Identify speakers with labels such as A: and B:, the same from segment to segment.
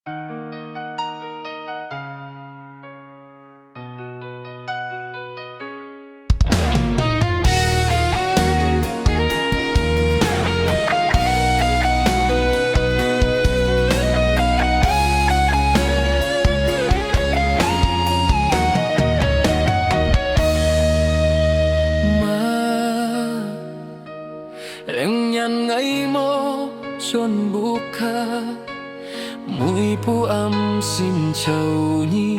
A: Lengyan ngay mo chôn buka mùi pu âm xin chào nhi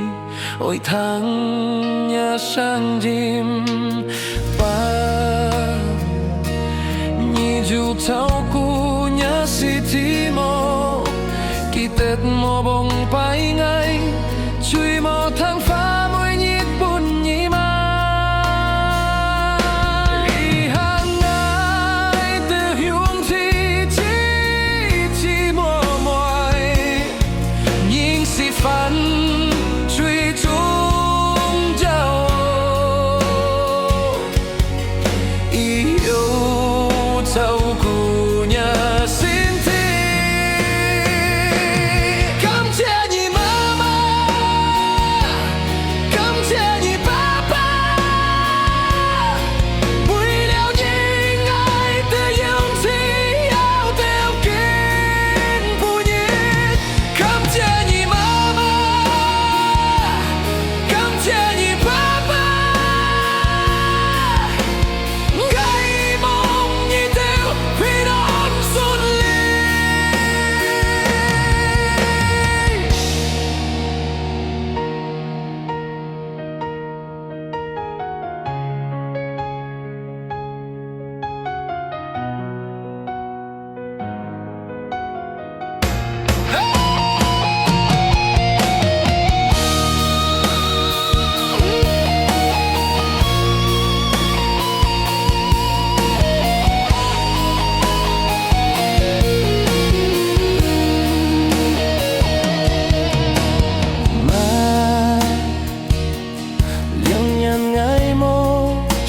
A: ôi tháng nhà sang đêm ba nhi dù thao cu nhà si thi mo kỳ tết mo bông bay ngay chui mo tháng phá môi nhít buồn nhí ma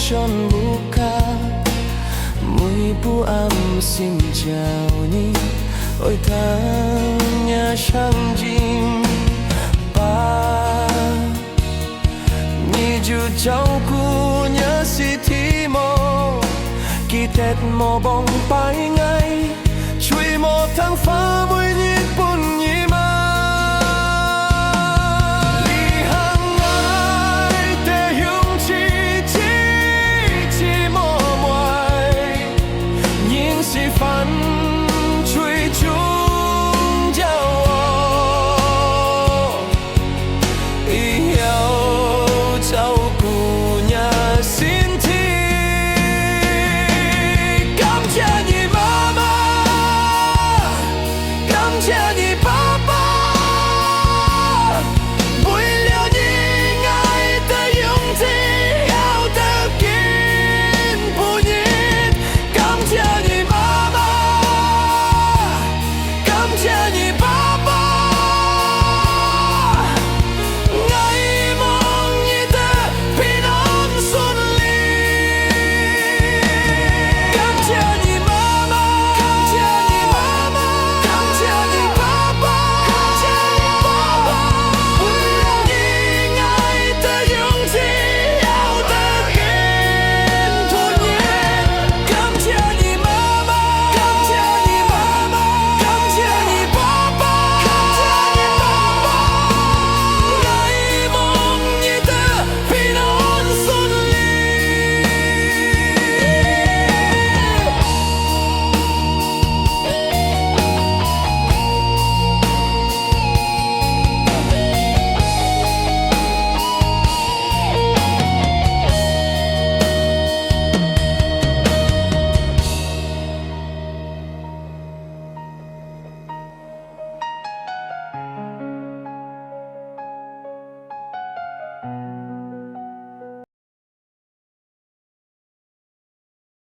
A: chọn buka mùi pu âm xin chào nhi ôi tháng nhà sang chim ba nhi dù cháu cu nhà si thi mô kỳ tết mô bông bay ngay chui một tháng phá